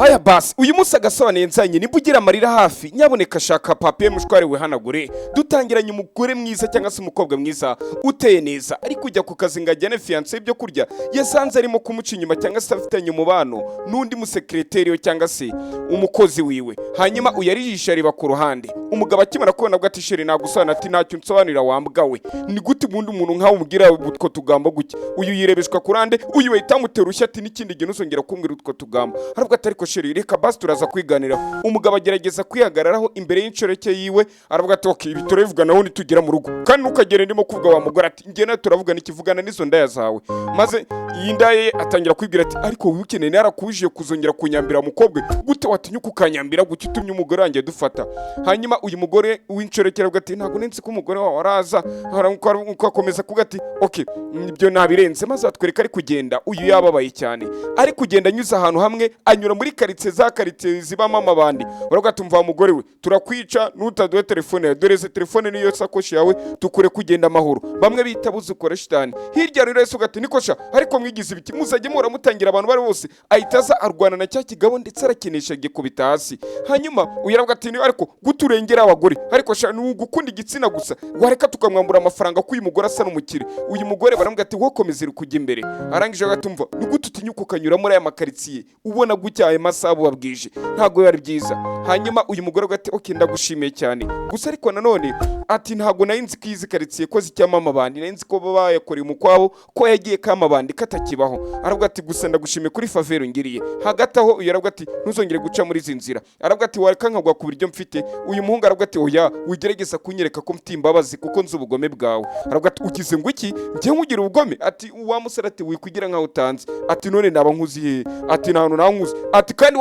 haya basi uyu munsi agasobanuye nzanye nimba ugira amarira hafi nyaboneka shaka papiye mushwari we hanagure dutangiranye umugore mwiza cyangwa se umukobwa mwiza uteye neza ariko ujya ku kazi ngo ajyane fiance ibyo kurya yasanze arimo kumuca inyuma cyangwa se afitanye umubano n'undi musekreteri cyangwa se umukozi wiwe hanyuma uyarijisha riba ku ruhande umugabo akimara kubona bwo ati sheri nagusobanura ati ntacyo nsobanurira wambwawe ni gute ubundi umuntu nkawe umubwira utwo tugambo guke uyu yirebeshwa kurande uyu wahita muterushya ati n'ikindi gihe nuzongera kumbwira utwo tugambo aravuga ati ariko sheri reka basi turaza kwiganira umugabo agerageza kwihagararaho imbere y'inshoreke yiwe aravuga ati okay ibi turabivuganaho nitugera mu rugo kandi ntukagere ndimo kuvuga wa mugore ati njye nawe turavugana ikivugana n'izo ndaya zawe maze iyi ndaye atangira kwibwira ati ariko wowe ukeneye narakubujije kuzongera kunyambira mukobwe gute watinyuka ukanyambira guki utumye umugore wanjye dufata hanyuma uyu mugore w'inshoreke aravuga ati ntabwo nenzi ko umugore wawe araza akomeza kuvuga ati okay ibyo nabirenze maze atwereka ari kugenda uyu yababaye cyane ari kugenda anyuze ahantu hamwe anyura muri karitsiye za karitsiye zibamo amabandi baravuga ati mva mugore we turakwica nutaduhe telefone yawe dore telefone niyo sakoshi yawe tukure kugenda amahoro bamwe bita buzukora shitani hirya rero Yesu gati nikosha ariko mwigize ibiki muzajye muramutangira abantu bari bose ahitaza arwana na cya kigabo ndetse arakenesha gikubita hasi hanyuma uyaravuga ati ariko guturengera abagore ariko sha n'ugukunda igitsina gusa wareka tukamwambura amafaranga ko uyu mugore asa n'umukire uyu mugore baravuga ati wokomeze iri kujya imbere arangije agatumva nugute utinyuka ukanyura muri aya makaritsiye ubona gucyaye masabu babwije ntago yari byiza hanyuma uyu mugore ati okay ndagushimiye cyane gusa ariko nanone ati ntago nayinzi kizi karitsiye ko zicyama amabandi nayinzi ko bayakoreye umukwabo ko yagiye kamabandi katakibaho aravuga ati gusa ndagushimiye kuri favero ngiriye hagati aho uyu aravuga ati ntuzongere guca muri izi nzira aravuga ati wareka nkagwa ku biryo mfite uyu muhungu aravuga ati oya wigerageza kunyereka ko mfite imbabazi kuko nzi ubugome bwawe aravuga ati ugize ngo iki njye nkugira ubugome ati wa musore ati wikugira nkaho utanze ati none naba nkuzi he ati ntantu nawe nkuzi ati kandi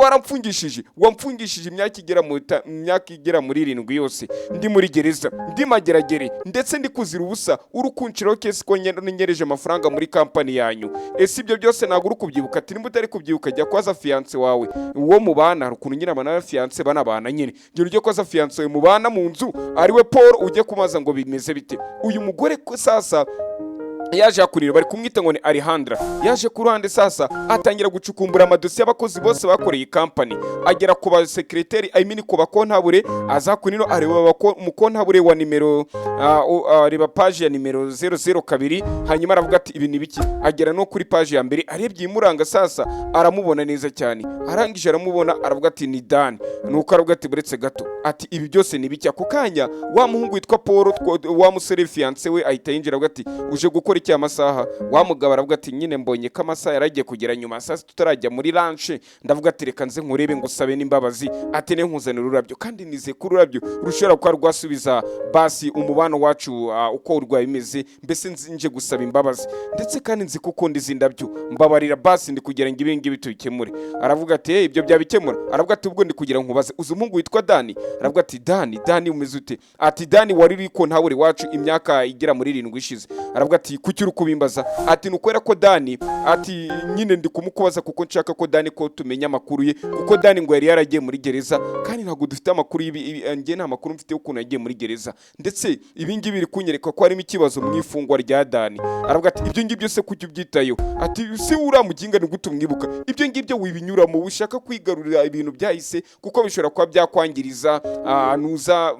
wamfungishije imyaka igera muri 7 yose ndi muri gereza ndi mageragere ndetse ndi kuzira ubusa urukunshiraho kesi ko nyereje amafaranga muri kampani yanyu ese ibyo byose ntabwo uri kubyibuka ati nimba utari kubyibuka jya kwaza fiance wawe uwo mubana rukuntu nyine abana fiance banabana nyine ngira ujye kwaza fiance wawe mubana mu nzu ariwe Paul ujye kumaza ngo bimeze bite uyu mugore sasa yaje akurira bari kumwita ngo ni Alejandra yaje ku ruhande sasa atangira gucukumbura amadosiye y'abakozi bose bakoreye company agera ku ba secretary ku bakontabure aza kunino areba umukontabure wa nimero reba page ya nimero 002 hanyuma aravuga ati ibi ni biki agera no kuri page ya mbere arebye imuranga sasa aramubona neza cyane arangije aramubona aravuga ati ni Dan nuko aravuga ati buretse gato ati ibi byose ni biki ako kanya wa muhungu witwa Paul wa musore fiance we ahita yinjira avuga ati uje gukora iki amasaha wa mugabo aravuga ati nyine mbonye ko amasaha yaragiye kugera nyuma sasa tutarajya muri lunch ndavuga ati reka nze nkurebe ngusabe n'imbabazi ati ne nkuzanira ururabyo kandi nize ko ururabyo rushobora kwa rwasubiza basi umubano wacu uko urwaye imeze mbese nje gusaba imbabazi ndetse kandi nzi kuko ndizindabyo mbabarira basi ndi kugira ngo ibingi bitubikemure aravuga ati ibyo byabikemura aravuga ati ubwo ndi kugira nkubaze uzi umuhungu witwa Dani aravuga ati Dani umeze ute ati Dani wari riko ntabure wacu imyaka igera muri 7 ishize aravuga ati kuki kubimbaza ati nukwera ko Dani ati nyine ndi kumukubaza kuko nshaka ko Dani ko tumenya amakuru ye kuko Dani ngo yari yaragiye muri gereza kandi ntago dufite amakuru nge nta makuru mfite ukuntu yagiye muri gereza ndetse ibingi biri kunyereka ko harimo ikibazo mu ifungwa rya Dani aravuga ati ibyo ngibyo se kuki ubyitayo ati se uramuginga ni gute umwibuka ibyo ngibyo wibinyura mu ushaka kwigarurira ibintu byahise kuko bishobora kuba byakwangiriza nuza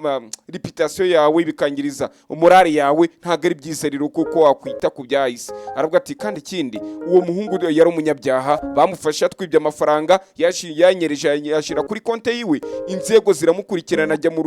reputation yawe bikangiriza umorale yawe ntago ari byiza rero kuko wakwita ku byahise aravuga ati kandi ikindi uwo muhungu yari umunyabyaha bamufasha twibye amafaranga yanyereje yashira kuri konte yiwe inzego ziramukurikirana ajya mu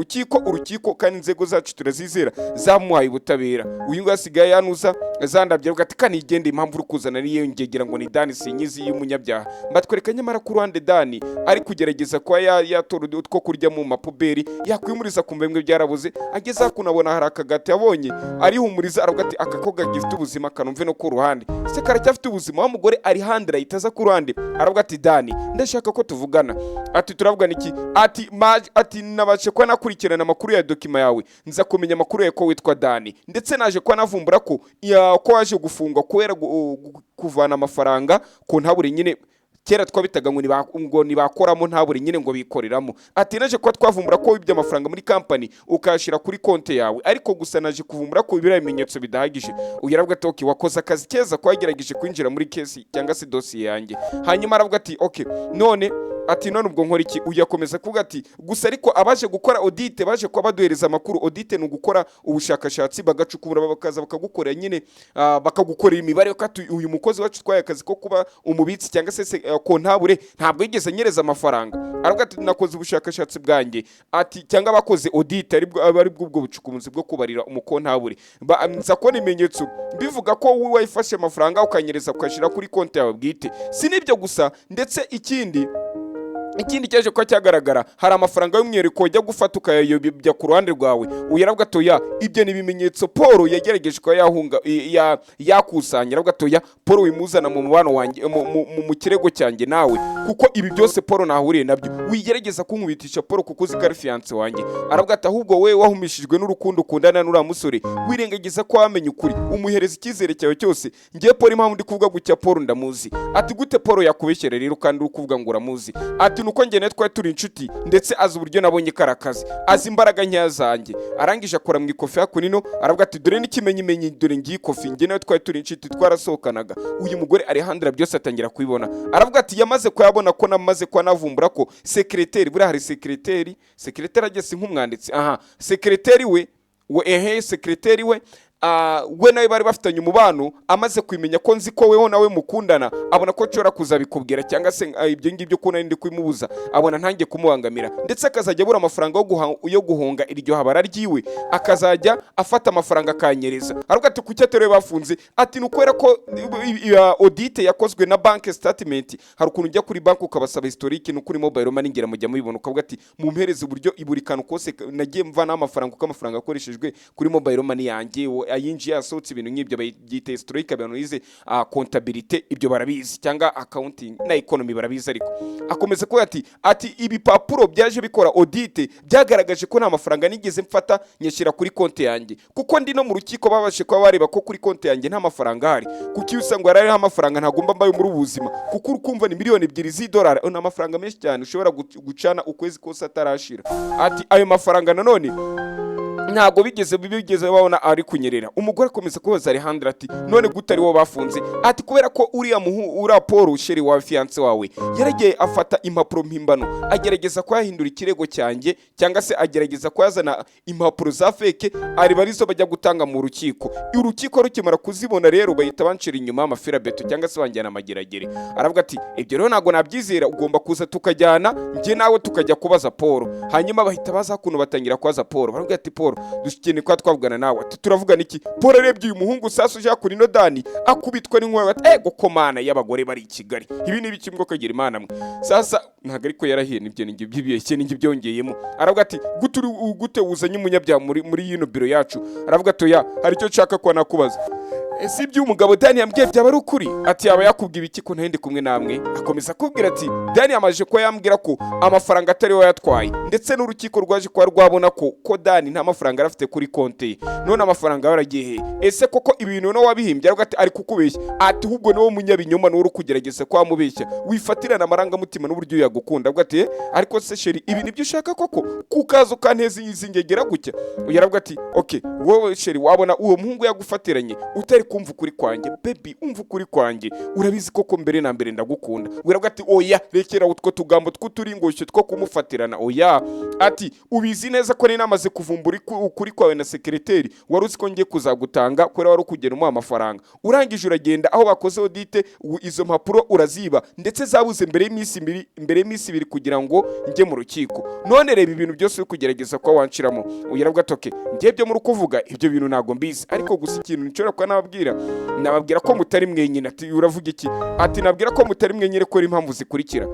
urukiko kandi inzego zacu turazizera zamuhaye ubutabera uyu ngo asigaye yanuza zandabye avuga ati kandi igende impamvu rukuzana niyo ngegera ngo ni Dani sinyizi y'umunyabyaha mbatwereka nyamara ku ruhande Dani ari kugerageza kwa yatora utwo kurya mu mapuberi yakwimuriza kumva bimwe byarabuze ageza kunabona hari akagati yabonye arihumuriza aravuga ati akakoga gifite ubuzima kanumve no ku ruhande se karacyafite ubuzima wa mugore Alejandra itaza ku ruhande aravuga ati Dani ndashaka ko tuvugana ati turavugana iki ati nabashe kwa nakurikirana amakuru ya document yawe nza kumenya amakuru ya ko witwa Dani ndetse naje kwa navumbura ko waje gufungwa kwera kuvana amafaranga ko ntabure nyine kera twabitaga ngo nibakoramo ntabure nyine ngo bikoreramo ati naje kwa twavumbura ko ibyo amafaranga muri company ukashira kuri konte yawe ariko gusa naje kuvumbura ko ibira bimenyetso bidahagije uyaravuga ati okay wakoze akazi keza kwagerageje kwinjira muri case cyangwa se dossier yanjye hanyuma aravuga ati okay none ati none ubwo nkora iki? Uyakomeza kuvuga ati gusa ariko abaje gukora audit baje kuba baduhereza amakuru. Audit ni ugukora ubushakashatsi bagacukura bakaza bakagukorera nyine bakagukorera imibare ko uyu mukozi wacu twaye akazi ko kuba umubitsi cyangwa se kontabure ntabwo yigeze nyereza amafaranga. Aravuga ati nakoze ubushakashatsi bwanjye ati cyangwa bakoze audit ari bwo bucukumbuzi bwo kubarira umukontabure nza ko nimenyetso bivuga ko wowe wayifashe amafaranga ukanyereza ukashira kuri konti yawe bwite. Si nibyo gusa ndetse ikindi cyaje kwa cyagaragara hari amafaranga y'umwereko ujya gufata ukayayobya ku ruhande rwawe. Uyaravuga toya ibyo ni bimenyetso Paul yagerageje ko yahunga yakusanya. Aravuga toya Paul wimuzana mu mubano wanjye mu kirego cyanjye nawe kuko ibi byose Paul nahuriye nabyo wigerageza kunkubitisha Paul kuko uzi ko fiance wanjye. Aravuga ati ahubwo we wahumishijwe n'urukundo ukundana n'ura musore wirengagiza ko wamenye ukuri umuhereza icyizere cyawe cyose. Ngiye Paul impamvu ndi kuvuga gutya Paul ndamuzi. Ati gute Paul yakubeshyere rero kandi uri kuvuga ngo uramuzi? Ati nuko njye netwa turi inshuti ndetse azi uburyo nabonye karakazi azi imbaraga nkeya zanjye. Arangije akora mu ikofi yakunino aravuga ati dore n'ikimenyimenyi dore ngiye ikofi njye nawe twari turi inshuti twarasohokanaga. Uyu mugore Alejandra byose atangira kubibona. Aravuga ati yamaze kuyabona ko namaze kwa navumbura ko secretary buri hari secretary agese nk'umwanditsi secretary we secretary we nawe bari bafitanye umubano amaze kwimenya ko nzi ko weho nawe mukundana abona ko cora kuzabikubwira cyangwa se ibyo ngibyo ko nari kwimubuza abona ntange kumubangamira ndetse akazajya bura amafaranga yo guhonga iryo habara ryiwe akazajya afata amafaranga akanyereza. Aravuga ati kuki atari bafunze? Ati nukwera ko audit yakozwe na bank statement hari ukuntu ujya kuri bank ukabasaba historique no kuri mobile money ngera mujya mubibona ukavuga ati mumpereze uburyo iburikano kose nagiye mvana amafaranga uko amafaranga akoreshejwe kuri mobile money yanjye ayinjiye asohotse ibintu nk'ibyo bayita historique abantu yize comptabilité ibyo barabizi cyangwa accounting na economy barabizi. Ariko akomeza ko ati ibipapuro byaje bikora audit byagaragaje ko nta mafaranga nigeze mfata nyashyira kuri konti yanjye kuko ndi no mu rukiko babashe kwa bareba ko kuri konti yanjye nta mafaranga hari kuki usanga ari amafaranga ntagomba mbaye muri ubuzima kuko urukumva ni miliyoni 2 z'idolari una amafaranga menshi cyane ushobora gucana ukwezi kose atarashira. Ati ayo mafaranga nanone ntago bigeze babona ari kunyerera. Umugore akomeza kubaza Alejandra ati none gutari wo bafunze? Ati kubera ko uriya Paul sheri wa fiance wawe yaragiye afata impapuro mpimbano agerageza kwahindura ikirego cyanjye cyangwa se agerageza kwazana impapuro za fake ari barizo bajya gutanga mu rukiko. Urukiko rukimara kuzibona rero bahita banshira inyuma amafira beto cyangwa se banjyana amageragere. Aravuga ati ibyo rero ntago nabyizera ugomba kuza tukajyana nje nawe tukajya kubaza Paul. Hanyuma bahita baza kuno batangira kwaza Paul. Baravuga ati Paul dushikene kwa twavugana nawe ati turavugana iki? Paul arebye uyu muhungu sasa uje kuri no Dani akubitwa n'inkuba ati ego komana y'abagore bari i Kigali ibi ni biki mbwo kagira imana mwe sasa ntago ariko yarahiye nibyo ningi byibiyeke ningi byongeyemo. Aravuga ati gute uzanye umunyabya muri yino biro yacu? Aravuga toya hari cyo nshaka kwa nakubaza ese ibyo umugabo Dani yambwiye byaba ari ukuri? Ati yaba yakubwiye iki ko ntende kumwe namwe? Akomeza kubwira ati Dani yamaje ko yambwira ko amafaranga atari we yatwaye ndetse n'urukiko rwaje kwa rwabona ko Dani nta mafaranga arafite kuri konti none amafaranga yaragiye ese koko ibintu no wabihimbye? Aravuga ati ari kukubeshya. Ati ahubwo no munyabinyoma no kugerageza kwa mubeshya wifatirana amaranga mutima n'uburyo yagukunda. Aravuga ati ariko se sheri ibi nibyo ushaka koko kukazo kanteze izingegera gutya? Yaravuga ati okay wowe sheri wabona uwo muhungu yagufatiranye utari kumva ukuri kwanjye baby umva ukuri kwanjye urabizi koko mbere na mbere ndagukunda. Wiravuga ati oya rekera utwo tugambo tw'uturingoshe two kumufatirana oya. Ati ubizi neza ko ni namaze kuvumbura ukuri kwawe na secretary waruzi ko ngiye kuzagutanga kora wari kugena mu amafaranga urangije uragenda aho bakoze audit izo mpapuro uraziba ndetse zabuze mbere y'imisi 2 kugira ngo njye mu rukiko. None reba ibintu byose uri kugerageza kwa wanshiramo. Uyiravuga toke ngiye byo muri kuvuga ibyo bintu nago mbizi ariko gusa ikintu nicora kwa nababwira ko mutari mwenyine. Ati uravuga iki? Ati nabwira ko mutari mwenyine ko impamvu zikurikira.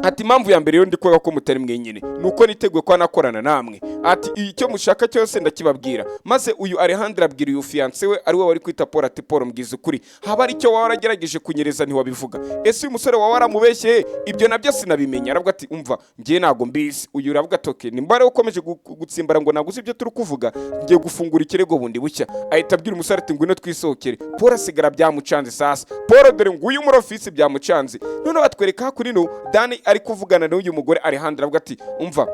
Ati impamvu ya mbere yo ndikora ko mutari mwenyine nuko niteguye kwa nakorana namwe. Ati icyo mushaka cyose ndakibabwira. Maze uyu Alejandra abwira uyu fiance we ari we wari kwita Paul ati Paul mbwiza ukuri haba ari cyo waragerageje kunyereza ntiwabivuga? Ese uyu musore waramubeshye ibyo nabyo sinabimenya? Aravuga ati umva ngiye nago mbizi. Uyu uravuga toke nimbare ukomeje gutsimbara ngo naguze ibyo turi kuvuga ngiye gufungura ikirego bundi bucya. Ahita abwira umusore ati ngwino twisohokere. Paul asigara byamucanze sasa. Paul dore nguyu muri office byamucanze none batwereka kuri no Dani ari kuvugana n'uyu mugore Alejandra. Aravuga ati umva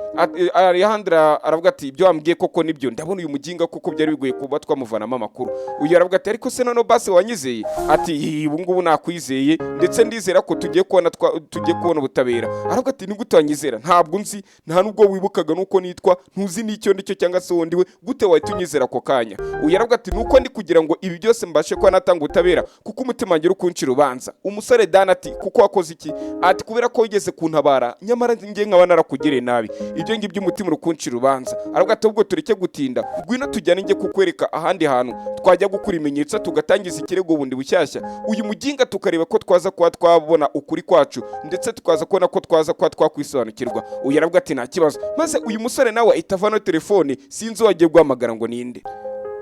Alejandra aravuga ati ibyo wambwiye koko nibyo, ndabona uyu muginga kuko byari bigoye kuba twamuvanamo amakuru. Uyu aravuga ati ariko se none base wanyizeye? Ati ubu ngubu nakwizeye ndetse ndizera ko tugiye kubona ubutabera. Aravuga ati nigute wanyizera? Ntabwo nzi, nta nubwo wibukaga nuko nitwa, ntuzi n'icyo ndicyo cyangwa se wundi we, gute wahita unyizera ako kanya? Uyu aravuga ati nuko ndi kugira ngo ibi byose mbashe kuba natanga ubutabera kuko umutima wanjye uri kunca urubanza. Umusore Dan ati kuko wakoze iki? Ati kubera ko wigeze kuntabara nyamara njye nkaba narakugereye nabi, ibyo ngibyo umutima uri kunca urubanza. Aravuga ati ubwo tureke gutinda, ngwino tujyane njye kukwereka ahandi hantu twajya gukura imenyetso tugatangiza ikirego bundi bushyashya, uyu muginga tukareba ko twaza kuba twabona ukuri kwacu ndetse tukaza kubona ko twaza kuba twakwisobanukirwa. Uyu aravuga ati nta kibazo. Maze uyu musore nawe ahita avana telefone, sinzi wagiye guhamagara ngo ninde.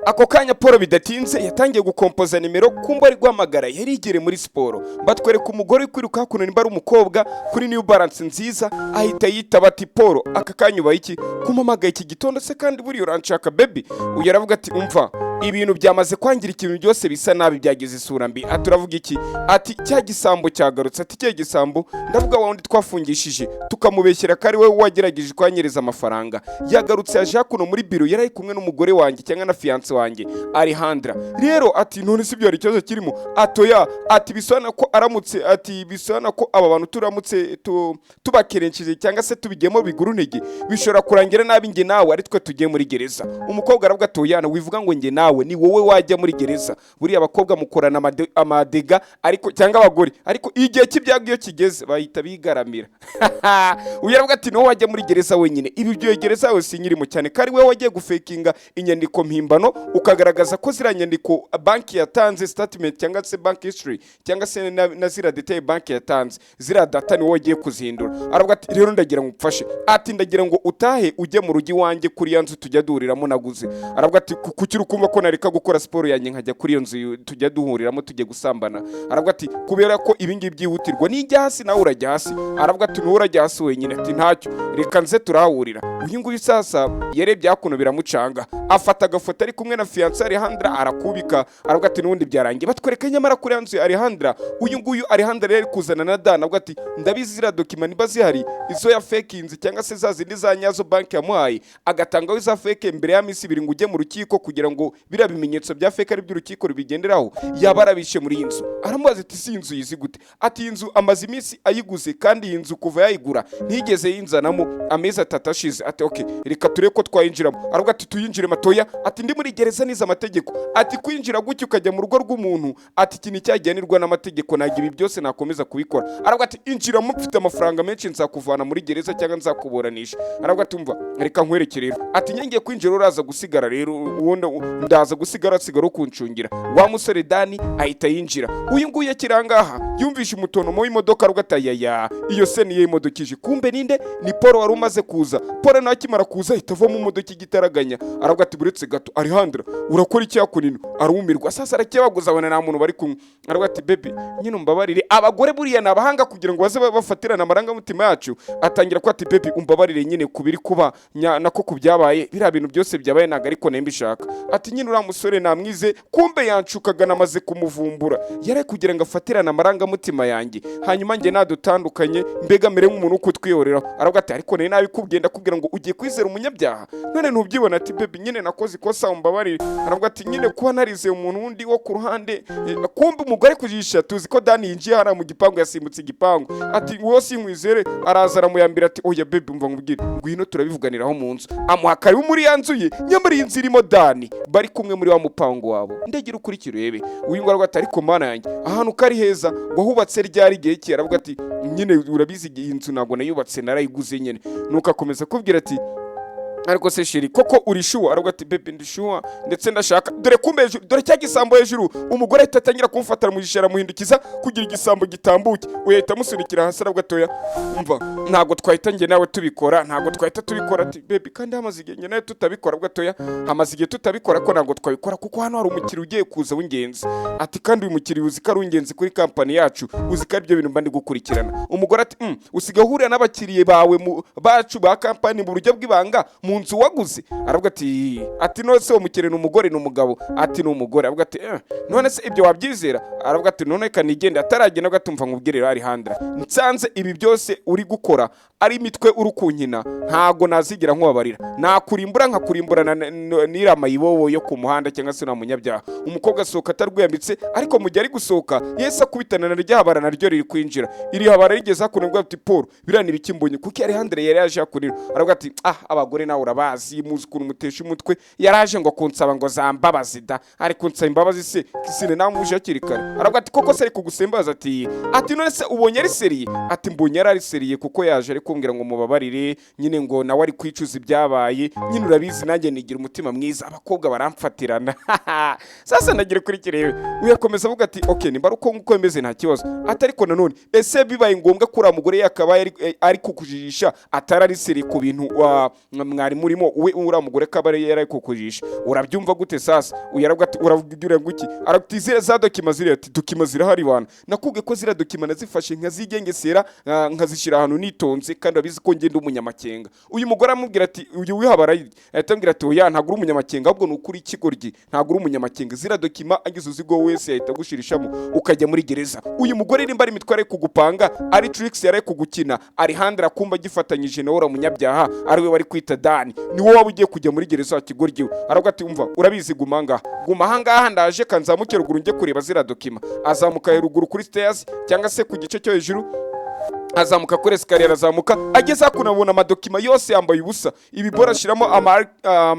Ako kanya Paul bidatinze yatangiye gukompoza nimero, kumba ari guhamagara yari igere muri siporo. Batwereka umugore uri kwiruka hakuno nimba ari umukobwa kuri New Balance nziza, ahita yitaba ati Paul aka kanya ubaye iki kumamagaye iki gitondo se kandi buri uranshaka baby? Uyu aravuga ati umva ibintu byamaze kwangira, ikintu byose bisa nabi byagize isura mbi. Aturavuga iki? Ati cya gisambo cyagarutse. Ati cya gisambo ndavuga wa wundi twafungishije tukamubeshyera kari we wagerageje kwanyereza amafaranga, yagarutse yaje hakuno muri biro, yari kumwe n'umugore wanjye cyangwa na fiance wanjye Alejandra. Rero ati none si byo ari ikibazo kirimo? Atoya ati bisana ko aramutse, ati bisana ko aba bantu turamutse tubakerenceje cyangwa se tubigemo biguru ntege bishobora kurangira nabi nge nawe ari twe tugiye muri gereza. Umukobwa aravuga atoyana wivuga ngo nge nawe ni wowe wajya muri gereza, buriya abakobwa mukorana amadega ariko cyangwa abagore, ariko igihe cy'ibyago iyo kigeze bahita bigaramira. Uyu aravuga ati no wajya muri gereza wenyine, ibi byo gereza yawe sinyirimo cyane kari we wagiye gufekinga inyandiko mpimbano ukagaragaza ko zira nyandiko banki yatanze statement cyangwa se bank history cyangwa se na zira detail banki yatanze, zira data ni wowe wagiye kuzihindura. Aravuga ati rero ndagira ngo mfashe, ati ndagira ngo utahe ujye mu rugi wanjye kuri ya nzu tujya duhuriramo naguze. Aravuga ati kuki ukumva ko nareka gukora siporo yanjye nkajya kuri iyo nzu tujya duhuriramo tujye gusambana? Aravuga ati kubera ko ibi ngibi byihutirwa nijya hasi nawe urajya hasi. Aravuga ati nuwe urajya hasi wenyine, ati ntacyo reka nze turahurira. Uyu nguyu sasa yarebye hakuno biramucanga, afata agafoto ari kumwe na fiance Alejandra arakubika. Aravuga ati nubundi byarangiye, batwereka nyamara kuri yanzu Alejandra. Uyu nguyu Alejandra yari kuzana na Dan. Aravuga ati ndabizi zira document niba zihari izo ya fake inzi cyangwa se zazindi za nyazo banki yamuhaye, agatangaho za fake mbere ya minsi 2 ngo ujye mu rukiko kugira ngo bira bimenyetso bya fake ari by'urukiko rubigenderaho yaba arabishe muri inzu. Aramubaza ati si inzu yizi gute? Ati inzu amaze iminsi ayiguze kandi iyi nzu kuva yayigura ntigeze yinzanamo amezi 3 ashize. Ati okay reka turebe ko twayinjiramo. Aravuga ati tuyinjire matoya, ati ndi muri gereza niza amategeko. Ati kwinjira gutyo ukajya mu rugo rw'umuntu, ati ikintu cyagenirwa n'amategeko ntabwo ibi byose nakomeza kubikora. Aravuga ati injira mufite amafaranga menshi nzakuvana muri gereza cyangwa nzakuburanisha. Aravuga ati umva reka nkwereke rero, ati ngiye kwinjira uraza gusigara rero, ubundi ndaza gusigara kuncungira. Wa musore Dani ahita yinjira. Uyu nguyu yakirangaha yumvisha umutonomo w'imodoka rugatayaya iyo se niye imodoka ije, kumbe ninde ni Paul wari umaze kuza. Paul nakimara kuza ahita ava mu modoka igitaraganya. Aravuga ati buretse gato Alejandra urakora iki yakunino? Arumirwa sasa arakibaguza abona nta muntu bari kumwe. Aravuga ati baby nyine umbabarire, abagore buriya nabahanga kugira ngo baze bafatirana amarangamutima yacu. Atangira ko ati baby umbabarire nyine kubiri kuba nako kubyabaye, biriya bintu byose byabaye naga ariko nembishaka. Ati nyine uriya musore namwize, kumbe yanshukaga namaze kumuvumbura, yari kugira ngo afatirane amarangamutima yanjye hanyuma njye nadutandukanye mbega mere nk'umuntu uko twihorera. Aravuga ati ariko nari nabikubwiye ndakubwira ngo ugiye kwizera umunyabyaha none ntubyibona? Ati baby nyine nakoze ikosa umbabarire. Aravuga ati nyine kuba narizeye umuntu wundi wo ku ruhande, kumbe umugore kujisha tuzi ko Dani yinjiye hara mu gipangu yasimbutse igipangu. Ati wowe sinkwizere. Araza aramuyambira ati oya baby umva nkubwire ngwino turabivuganiraho mu nzu. Amuha karibu muri ya nzu ye, nyamara iyi nzu irimo Dani bari kumwe muri wa mupango wabo. Ndagira ukurikira urebe. Uyu ngo aravuga ati ariko mana yanjye ahantu kari heza wahubatse ryari igihe ki? Aravuga ati nyine urabizi iyi nzu ntabwo nayubatse narayiguze nyine. Nuko akomeza kubwira ati ariko se shiri koko urishuwa? Aravuga ati baby ndishuwa ndetse ndashaka, dore kumbe hejuru dore cya gisambo hejuru. Umugore ahita atangira kumfatira mu jishera muhindukiza kugira igisambo gitambuke. Uhita amusunikira hasi. Aravuga atoya umva ntabwo twahita nge nawe tubikora, ntabwo twahita tubikora. Ati baby kandi hamaze igihe nge nawe tutabikora. Aravuga atoya hamaze igihe tutabikora ko ntabwo twabikora kuko hano hari umukiriya ugiye kuza w'ingenzi. Ati kandi uyu mukiriya uzi ko ari w'ingenzi kuri kampani yacu, uzi ko ari byo bintu mba ndi gukurikirana. Umugore ati usigaye uhurira n'abakiriye bawe bacu ba kampani mu buryo bw'ibanga mu nzu waguze? Aravuga ati none se uwo mukiriya ni umugore ni umugabo? Ati ni umugore. Aravuga ati none se ibyo wabyizera? Aravuga ati none kanigende ataragenda gatumva nkubwire Alejandra nsanze ibi byose uri gukora ari imitwe urukunkina ntago nazigira nkubabarira, nakurimbura nkakurimburana n'irama yibobo yo ku muhanda cyangwa se na munyabyaha. Umukobwa asohoka atarwiyambitse, ariko mu gihe ari gusohoka yese akubitana na Nihabara naryo riri kwinjira. Nihabara rigeze hakunirwa ati Paul birani bikimbonye, kuko Alejandro yari yaje hakunira, aravuga ati abagore nawe urabazi muzi ukuntu mutesha umutwe, yaraje ngo kunsaba ngo zambabazi da, ari kunsaba imbabazi se kisine namuje hakiri kare. Aravuga ati koko se ari kugusembaza, ati none se ubonye ari seriye, ati mbonye ari seriye kuko yaje ari kumbwira ngo mubabarire nyine ngo nawe ari kwicuza ibyabaye, nyine urabizi nanjye nigira umutima mwiza abakobwa baramfatirana. Sasa nagira kuri kirebe uyakomeza avuga ati okay nimba uko nguko bimeze nta kibazo, atariko nanone ese bibaye ngombwa kuri mugore yakaba ari kukujijisha atarari seriye ku bintu mwari murimo, we uramugore kabare yari kukujisha, urabyumva gute? Sasa uyaravuga ati uravugira nguki, arakutizira za document ziri, ati document zira hari bana nakubwe ko zira document nazifashe nkazigengesera nkazishira ahantu nitonze, kandi abizi ko ngenda umunyamakenga. Uyu mugore amubwira ati uyu Nihabara ahitambwira ati oya ntago uri umunyamakenga, ahubwo nukuri ikigoryi ntago uri umunyamakenga, zira document agize uzigo wese yahita gushirishamo ukajya muri gereza. Uyu mugore nimba ari imitware kugupanga, ari tricks yari kugukina, Alejandro akumba gifatanyije na ora munyabyaha ari we wari kwita Dani, ni wowe wabugiye kujya muri gereza kigoryi. Aravuga ati umva urabizi guma hangaha ndaje kanzamuke ruguru njye kureba zira document. Azamuka ruguru kuri stairs cyangwa se ku gice cyo hejuru, azamuka kuri escalier, azamuka ageze kunabona amadokima yose yambaye ubusa, ibibora ashiramo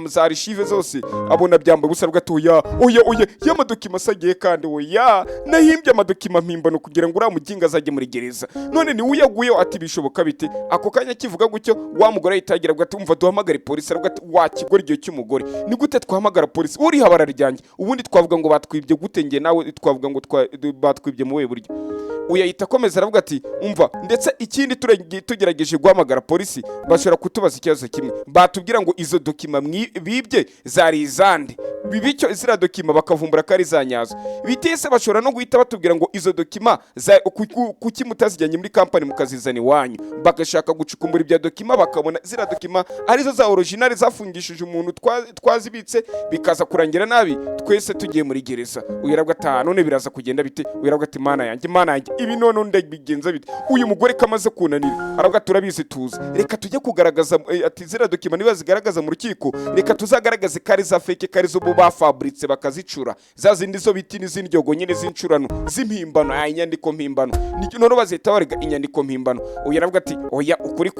za archive zose abona byambaye ubusa. Rugatoya oya y'amadokima asagiye, kandi oya nahimbye amadokima mpimbano kugira ngo uramuginga azajye muri gereza, none ni uyaguye. Ati bishoboka bite? Ako kanya kivuga gutyo wa mugore yitagira ati umva duhamagare polisi. Aravuga ati wakigora igihe cy'umugore ni gute twahamagara polisi? Uri Nihabara ryanjye ubundi twavuga ngo batwibye gute? Nge nawe twavuga ngo batwibye mu we buryo. Uyahita akomeza aravuga ati umva, ndetse ikindi tugerageje guhamagara polisi bashobora kutubaza ikibazo kimwe, batubwira ngo izo dokima bibye zari izande, bibicyo zira dokima bakavumbura ko ari zanyazo. Bitese bashobora no guhita batubwira ngo izo dokima kuki mutazijyanye muri kampani mukazizana iwanyu, bagashaka gucukumbura ibya dokima bakabona zira dokima arizo za original zafungishije umuntu twazibitse, bikaza kurangira nabi twese tugiye muri gereza. Uyaravuga ati none biraza kugenda bite? Uyaravuga ati mana yanjye ibi none ndabigenza bite? Uyu mugore kamaze kunanira aravuga turabizi tuzi, reka tujye kugaragaza ati zira document niba zigaragaza mu rukiko, reka tuzagaragaze kari za fake, kari zo ba fabrice bakazicura, za zindi zo biti n'izindi ryogo nyine z'incurano z'impimbano, inyandiko mpimbano, none bazita barega inyandiko mpimbano. Uyu aravuga ati oya ukuri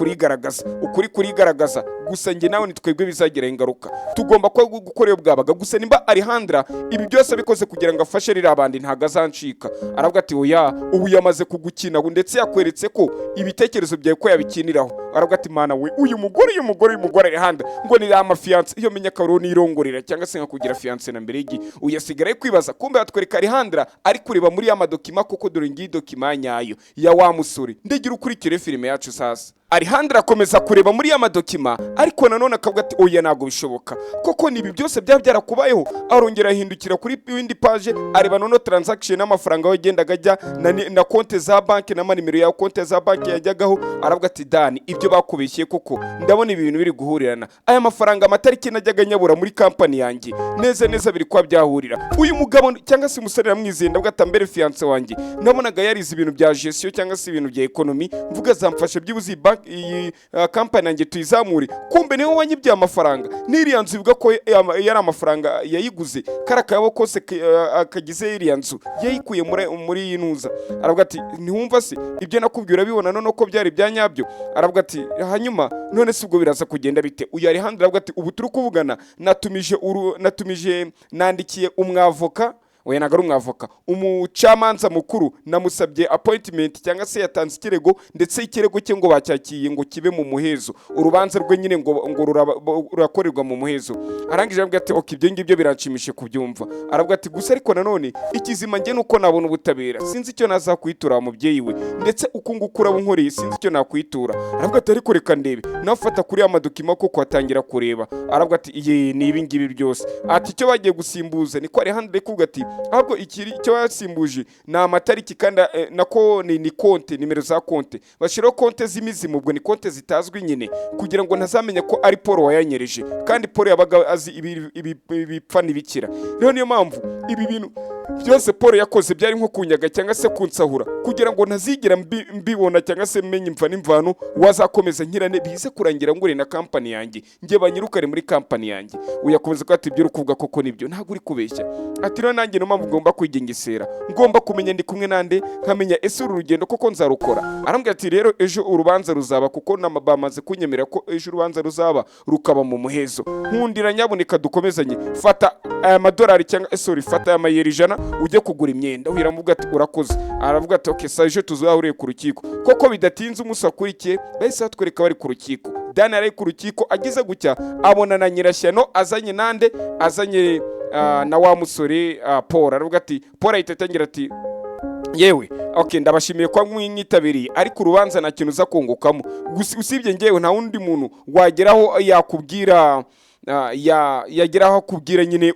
kurigaragaza gusa nge nawe nitwebwe bizagira ingaruka, tugomba gukora iyo bwabaga. Gusa nimba Alejandro ibi byose bikoze kugira ngo afashe rira abandi ntago azancika. Aravuga ati oya ubu yamaze kugukina ndetse yakweretse ko ibitekerezo byawe ko yabikiniraho. Aravuga ati mana we uyu mugore Alejandro ngo ni amafiance, iyo menya karo nirongorera cyangwa se nkakugira fiance na mbere y'igi. Uyasigara kwibaza kumbe batwereka Alejandro ari kureba muri ya madokima, koko dore ngiyi dokima nyayo ya wa musore. Ndegira ukurikire filime yacu sasa. Alejandro akomeza kureba muri ya madokima, ariko nanone akavuga ati oya nago bishoboka koko nibi byose byarakubayeho. Arongera ahindukira kuri windi page areba nono transaction n'amafaranga yagendaga ajya na konte za banki n'amanimero ya konte za banki yajyagaho. Aravuga ati Dani ibyo bakubeshye koko ndabona ibintu biri guhurirana, aya mafaranga amatariki najyaga nyabura muri kampani yanjye neza biri kwa byahurira. Uyu mugabo cyangwa se umusore namwizeye ndavuga ati mbere fiance wanjye nabonaga yarize ibintu bya gestion cyangwa se ibintu bya economy, mvuga zamfasha byibuzi iyi kampani yanjye tuyizamure, kumbe niwe wanyibye amafaranga. N'iriya nzu bivuga ko yari amafaranga yayiguze, karakabo kose akagize iriya nzu yayikuye muri iyi ntuza. Aravuga ati ntiwumva se ibyo nakubwira bibona none ko byari byanyabyo? Aravuga ati hanyuma none se ubwo biraza kugenda bite? Uyu Alejandro aravuga ati ubu turi kuvugana nandikiye umwavoka, we nagari umwavoka, umucamanza mukuru namusabye appointment cyangwa se yatanze ikirego, ndetse ikirego cye ngo bacyakiye ngo kibe mu muhezo, urubanza rwe nyine ngo rurakorerwa mu muhezo. Arangije aravuga ati okay ibyo ngibyo biranshimishe kubyumva. Aravuga ati gusa ariko nanone ikizima nge nuko nabona ubutabera, sinzi icyo nazakwitura mubyeyi we, ndetse uko ngukura bunkoreye sinzi icyo nakwitura. Aravuga ati ariko reka ndebe, nafata kuri ya madokima koko atangira kureba. Aravuga ati ni ibi ngibi byose. Ati icyo bagiye gusimbuza niko Alejandro kuvuga ati ahubwo icyo yasimbuje ni amatariki, kandi nako ni konte, nimero za konte bashiraho konte z'imizimu, ubwo ni konte zitazwi nyine, kugira ngo ntazamenya ko ari Paul wayanyereje, kandi Paul yabaga azi ibipfa n'ibikira. Rero niyo mpamvu ibi bintu byose Paul yakoze byari nko kunyaga cyangwa se kunsahura kugira ngo ntazigera mbibona cyangwa se menye imva n'imvano wazakomeza nkirane bize kurangira ngure na company yanjye nge banyirukare muri company yanjye. Uyakomeza ko ati ibyo rukuvuga koko nibyo ntago uri kubeshya. Ati rero nanjye no mpamvu ngomba kwigengesera ngomba kumenya ndi kumwe nande nkamenya ese uru rugendo koko nzarukora. Arambwira ati rero ejo urubanza ruzaba kuko bamaze kunyemera ko ejo urubanza ruzaba rukaba mu muhezo. Nkundira nyaboneka dukomezanye fata aya madolari cyangwa fata aya mayeri 100 ujye kugura imyenda. Uhiramuvuga ati urakoze. Aravuga ati okay saje tuzahuriye ku rukiko. Koko bidatinze umusakurikiye bahise batwereka bari ku rukiko. Dani ari ku rukiko agize gutya abona na Nyirashyano azanye nande azanye na wa musore Paul. Aravuga ati Paul ahita atangira ati yewe okay ndabashimiye kwa mwitabiriye ariko urubanza nta kintu uza kungukamo usibye ngewe nta wundi muntu wageraho yakubwira yageraho kubwira nyine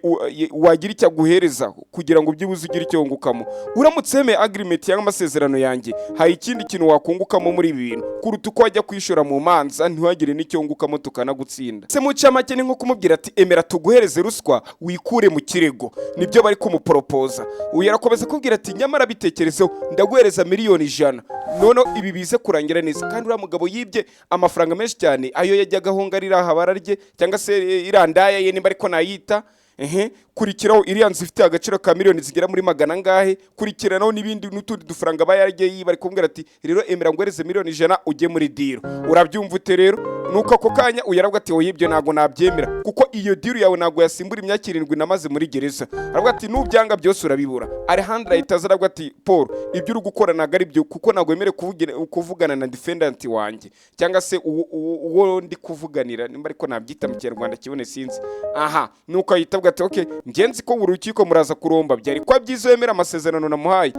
wagira icyo guhereza kugira ngo byibuze ugire icyo wungukamo. Uramutse yemeye agreement cyangwa amasezerano yanjye hari ikindi kintu wakungukamo muri ibi bintu kuruta uko wajya kwishora mu manza ntiwagire n'icyo wungukamo tukanagutsinda. Se mu cyamake ni nko kumubwira ati emera tuguhereze ruswa wikure mu kirego. Nibyo bari kumuporopoza. Uyarakomeza kubwira ati nyamara bitekerezeho ndaguhereza miliyoni 100 nono ibi bize kurangira neza. Kandi uriya mugabo yibye amafaranga menshi cyane ayo yajyaga ahongarira ahabara rye cyangwa se irandaya ye nimba ariko nayita kurikiraho iriya nzu ifite agaciro ka miliyoni zigera muri 100 ngahe kurikiranaho n'ibindi n'utundi dufaranga bayarye yibari kumbwira ati rero emera ngwereze miliyoni 100 ujye muri deal. Urabyumva ute rero nuko ako kanya uyarabwa ati oyibyo nago nabyemera kuko iyo deal yawe nago yasimbura imyaka 7 namaze muri gereza. Aravuga ati nubyanga byose urabibura. Alejandra itazarabwa ati Paul ibyo uri gukora nago ari byo kuko nago emere kuvugana na defendant wanjye cyangwa se uwo ndi kuvuganira nimba ariko nabyita mu Kinyarwanda kibone sinzi. Nuko yitabwa ati okay ngenzi ko urukiko muraza kuromba byari kwa byizo yemera amasezerano namuhaye.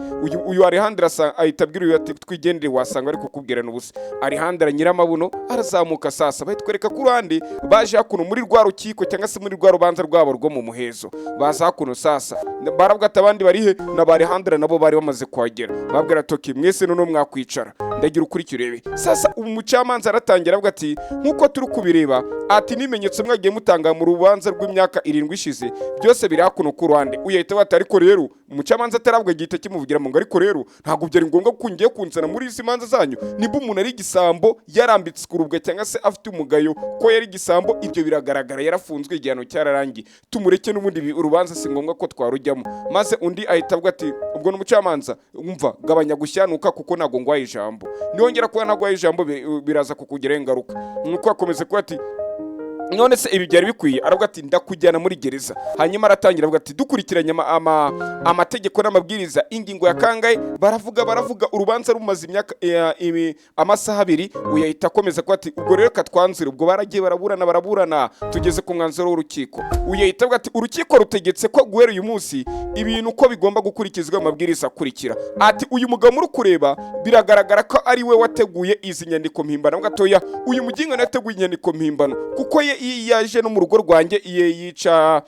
Uyu Alejandra ayitabwira uyu ati twigendere wasanga ari kukubwira n'ubusa. Alejandra nyiramabuno arazamuka sasa bahitwereka ku ruhande baje hakuno muri rwa rukiko cyangwa se muri rwa rubanza rwabo rwo mu muhezo. Baza hakuno sasa baravuga ati abandi bari he na Alejandra nabo bari bamaze kwagera. Babwira toki mwese none mwakwicara ndagira ukurikira urebe. Sasa umucamanza aratangira avuga ati nkuko turi kubireba ati nimenyetso mwagiye mutanga mu rubanza rw'imyaka 7 ishize byose biri hakuno ku ruhande. Uyahita bati ariko rero umucamanza atarabwa gihita kimuvugira mu ngo ariko rero ntago byari ngombwa ko ngiye kunzana muri izi manza zanyu niba umuntu ari gisambo yarambitse kurubwa cyangwa se afite umugayo ko yari gisambo ibyo biragaragara yarafunzwe igihano cyararangiye tumureke n'ubundi urubanza si ngombwa ko twarujyamo. Maze undi ahita avuga ati ubwo n'umucamanza umva gabanya gushyanuka kuko nago ngwaye ijambo niongera kuba nagwaye ijambo biraza kukugera ingaruka. Nuko akomeze ko ati none se ibi byari bikwiye. Aravuga ati ndakujyana muri gereza. Hanyuma aratangira avuga ati dukurikiranye amategeko n'amabwiriza ingingo ya kangahe baravuga urubanza rumaze imyaka amasaha 2. Uyahita akomeza ko ati ubwo rero katwanzira ubwo baragiye baraburana tugeze ku mwanzuro w'urukiko. Uyahita avuga ati urukiko rutegetse ko guhera uyu munsi ibintu uko bigomba gukurikizwa amabwiriza akurikira. Ati uyu mugabo muri kureba biragaragara ko ari we wateguye izi nyandiko mpimbano. Gatoya uyu mugingo nateguye inyandiko mpimbano kuko yaje no mu rugo rwanjye yica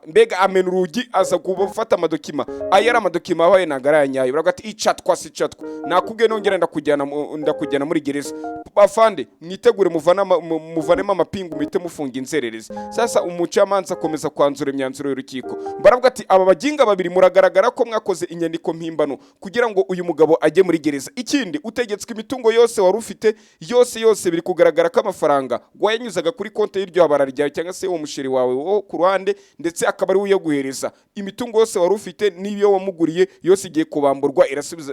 mbega amena urugi aza gufata amadokima ayara amadokima abaye nagaranya. Baravuga ati icatwa si catwa nakubwiye nongera ndakujyana muri gereza bafande mwitegure muvanemo amapingu mwite mufunga inzererezi. Sasa umucamanza akomeza kwanzura imyanzuro y'urukiko. Baravuga ati aba baginga babiri muragaragara ko mwakoze inyandiko mpimbano kugira ngo uyu mugabo ajye muri gereza. Ikindi utegetswe imitungo yose wari ufite yose biri kugaragara ko amafaranga wayanyuzaga kuri konti y'iryo habara ryawe cyangwa se uwo musheri wawe wo ku ruhande ndetse akaba ari uyaguhereza. Imitungo yose wari ufite n'iyo wamuguriye yose igiye kubamburwa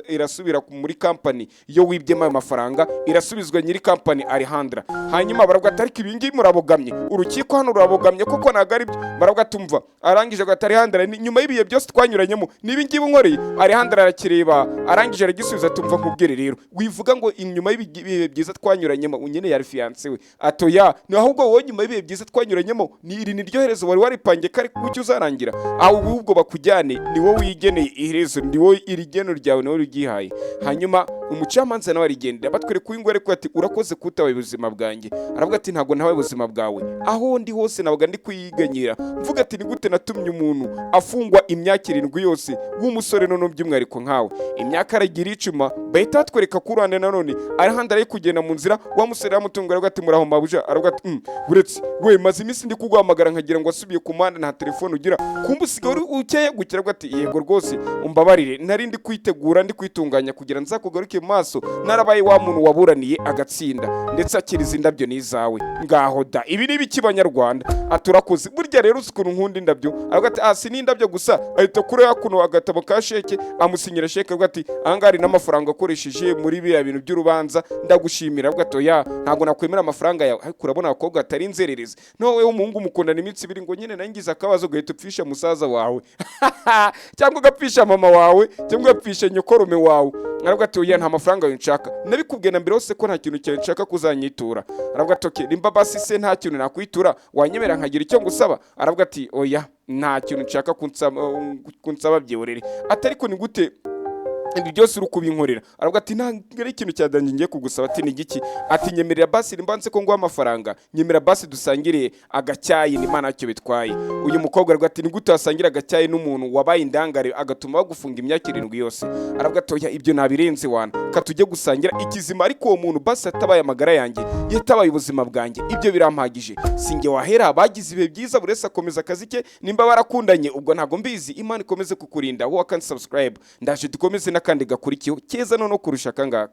irasubira muri company yo wibyema ayo mafaranga irasubizwa nyiri company Alejandra. Hanyuma baravuga ati ariko ibingi murabogamye urukiko hano rurabogamye koko nagari byo. Baravuga tumva arangije gatari Alejandra nyuma y'ibiye byose twanyuranyemo n'ibingi bunkoreye. Alejandra arakireba arangije aragisubiza tumva nkubwire rero wivuga ngo inyuma y'ibiye byiza twanyuranyemo unyene yari fiance we atoya ni ahubwo wowe nyuma y'ibiye byiza twanyuranyemo ni iri niryo herezo wari waripange kari kucyo uzarangira aho ubwo bakujyane ni wowe wigeneye iherezo ndi wowe irigeno ryawe nawe rugihaye. Hanyuma umucamanza nawe arigendera batwereka ingwere ko ati urakoze kutabaye ubuzima bwanjye. Aravuga ati ntago nawe ubuzima bwawe aho ndi hose nabaga ndi kwiganyira mvuga ati ni gute natumye umuntu afungwa imyaka 7 yose w'umusore none by'umwariko nkawe imyaka aragira icuma bahita batwereka ku ruhande nanone arahandi ari kugenda mu nzira wa musore yamutunga aravuga ati muraho mabuja, aravuga ati buretse we maze iminsi ndi kuguhamagara nkagira ngo asubiye ku muhanda nta telefone ugira, kumbe usigaye uri ukeye gukira, aravuga ati yego rwose umbabarire nari ndi kwitegura ndi kwitunganya kugira nzakugaruke mu maso, narabaye wa muntu waburaniye agatsinda ndetse akiriza indabyo n'izawe ngaho da. Ibi ni biki Banyarwanda aturakoze burya rero ukuntu nkunda indabyo, aravuga ati si n'indabyo gusa, ahita kure yakuno agatabo ka sheke amusinyira sheke, aravuga ati ahangaha hari n'amafaranga akoresheje muri biriya bintu by'urubanza ndagushimira, aravuga ati oya ntabwo nakwemera amafaranga yawe, ariko urabona abakobwa atari inzererezi, nowe w'umuhungu mukundana iminsi ibiri ngo nyine nangize akabazo ugahita upfisha musaza wawe cyangwa ugapfisha mama wawe cyangwa ugapfisha nyokorume wawe, aravuga ati oya nta mafaranga yawe nshaka, nabikubwiye na mbere hose ko nta kintu cyawe nshaka kuzanyitura, aravuga ati okay nimba basi se nta kintu nakwitura wanyemera nkagira icyo ngusaba, aravuga ati oya nta kintu nshaka kunsaba byewerere, atari ko ni gute ibi byose uri kubinkorera, aravuga ati nta ari ikintu cyadanje ngiye kugusaba, ati ni giki, ati nyemerera basi nimbanze ko nguha amafaranga, nyemera basi dusangire agacyayi nimba ntacyo bitwaye. Uyu mukobwa aravuga ati ni gute wasangira agacyayi n'umuntu wabaye indangare agatuma bagufunga imyaka 7 yose, aravuga ati oya ibyo nabirenze wana katujye gusangira ikizima, ariko uwo muntu basi atabaye amagara yanjye yatabaye ubuzima bwanjye, ibyo birampagije, singe wahera bagize ibihe byiza buri wese akomeza akazi ke, nimba barakundanye ubwo ntago mbizi, Imana ikomeze kukurinda wowe kandi subscribe, ndaje dukomeze kandi gakurikiyeho keza no kurusha kangaka.